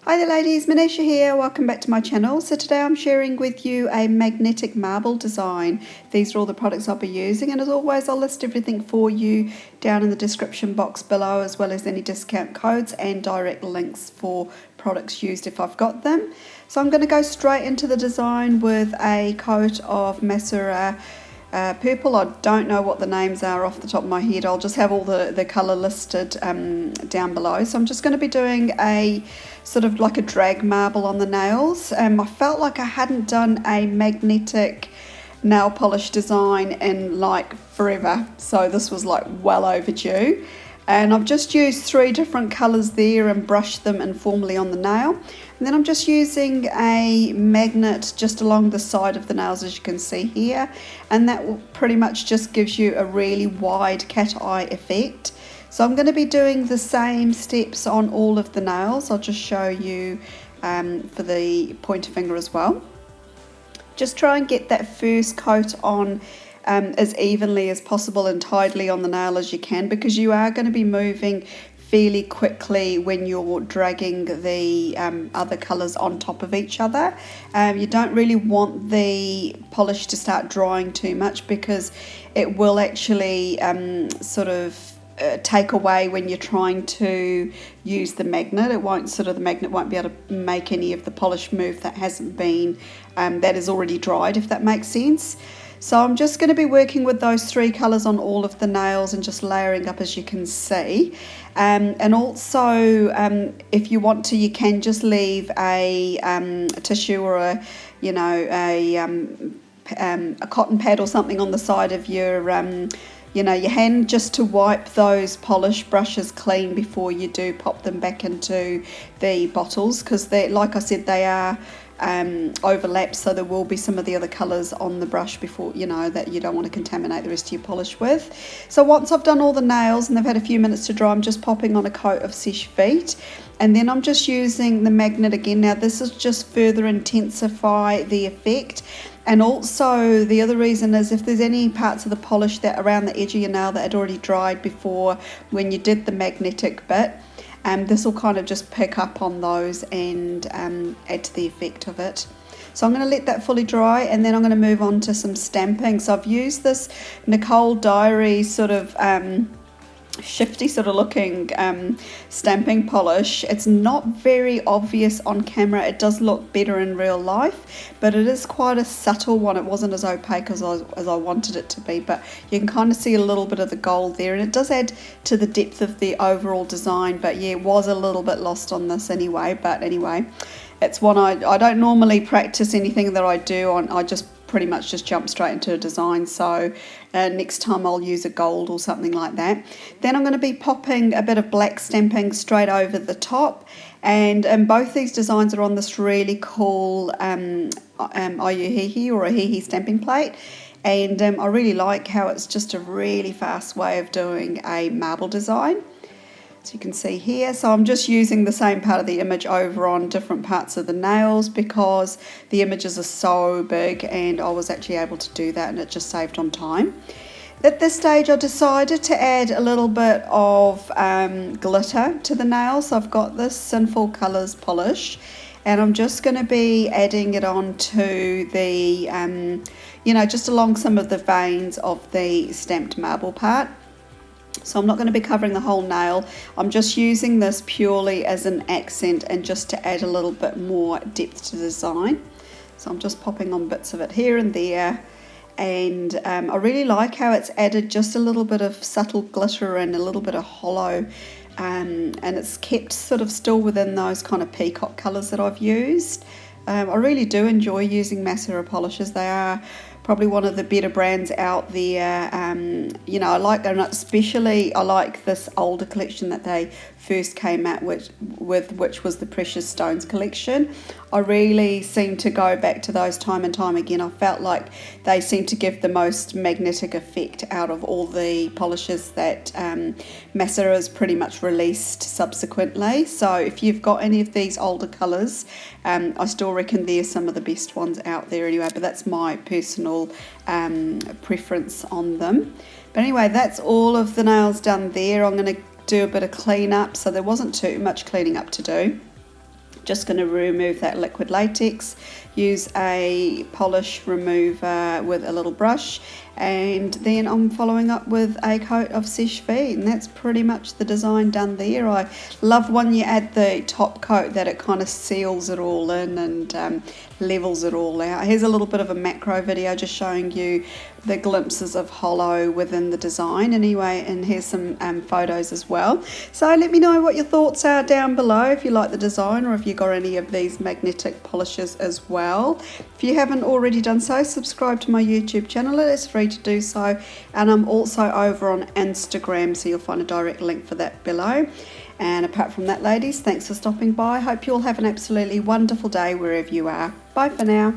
Hi there ladies, Manisha here, welcome back to my channel. So today I'm sharing with you a magnetic marble design. These are all the products I'll be using, and as always I'll list everything for you down in the description box below, as well as any discount codes and direct links for products used if I've got them. So I'm going to go straight into the design with a coat of Masura purple. I don't know what the names are off the top of my head. I'll just have all the colour listed down below. So I'm just going to be doing a sort of like a drag marble on the nails. I felt like I hadn't done a magnetic nail polish design in like forever, so this was like well overdue. And I've just used 3 different colours there and brushed them informally on the nail. And then I'm just using a magnet just along the side of the nails, as you can see here. And that will pretty much just gives you a really wide cat eye effect. So I'm going to be doing the same steps on all of the nails. I'll just show you for the pointer finger as well. Just try and get that first coat on as evenly as possible and tidily on the nail as you can, because you are going to be moving fairly quickly when you're dragging the other colours on top of each other. You don't really want the polish to start drying too much, because it will actually sort of take away when you're trying to use the magnet. The magnet won't be able to make any of the polish move that hasn't been that is already dried, if that makes sense. So I'm just going to be working with those 3 colours on all of the nails and just layering up, as you can see. And also, if you want to, you can just leave a tissue or a cotton pad or something on the side of your your hand, just to wipe those polish brushes clean before you do pop them back into the bottles, because they, like I said, they are overlap, so there will be some of the other colours on the brush before, that you don't want to contaminate the rest of your polish with. So once I've done all the nails and they've had a few minutes to dry, I'm just popping on a coat of Seche Vite, and then I'm just using the magnet again. Now this is just further intensify the effect. And also the other reason is, if there's any parts of the polish that around the edge of your nail that had already dried before when you did the magnetic bit, this will kind of just pick up on those and add to the effect of it. So I'm going to let that fully dry, and then I'm going to move on to some stamping. So I've used this Nicole Diary sort of shifty sort of looking stamping polish. It's not very obvious on camera. It does look better in real life, but it is quite a subtle one. It wasn't as opaque as I wanted it to be, but you can kind of see a little bit of the gold there, and it does add to the depth of the overall design. But yeah, it was a little bit lost on this anyway. But anyway, it's one I don't normally practice anything that I do on. I just pretty much just jump straight into a design, so next time I'll use a gold or something like that. Then I'm going to be popping a bit of black stamping straight over the top, and both these designs are on this really cool Hēhē or a Hēhē stamping plate, and I really like how it's just a really fast way of doing a marble design. So you can see here, so I'm just using the same part of the image over on different parts of the nails, because the images are so big and I was actually able to do that, and it just saved on time. At this stage I decided to add a little bit of glitter to the nails. So I've got this Sinful Colours Polish, and I'm just going to be adding it onto the just along some of the veins of the stamped marble part. So I'm not going to be covering the whole nail. I'm just using this purely as an accent and just to add a little bit more depth to the design. So I'm just popping on bits of it here and there, and I really like how it's added just a little bit of subtle glitter and a little bit of hollow, and it's kept sort of still within those kind of peacock colours that I've used. I really do enjoy using Masura polishes. They are probably one of the better brands out there. I like them, especially I like this older collection that they first came out with, which was the Precious Stones collection. I really seem to go back to those time and time again. I felt like they seem to give the most magnetic effect out of all the polishes that Masura has pretty much released subsequently. So if you've got any of these older colours, I still reckon they're some of the best ones out there anyway, but that's my personal preference on them. But anyway, that's all of the nails done there. I'm going to do a bit of clean up, so there wasn't too much cleaning up to do. Just going to remove that liquid latex, use a polish remover with a little brush, and then I'm following up with a coat of Seche Vite, and that's pretty much the design done there. I love when you add the top coat that it kind of seals it all in and levels it all out. Here's a little bit of a macro video just showing you the glimpses of holo within the design anyway, and here's some photos as well. So let me know what your thoughts are down below, if you like the design or if you got any of these magnetic polishes as well. If you haven't already done so, subscribe to my YouTube channel. It is free to do so, and I'm also over on Instagram, so you'll find a direct link for that below. And apart from that, ladies, thanks for stopping by. Hope you all have an absolutely wonderful day wherever you are. Bye for now.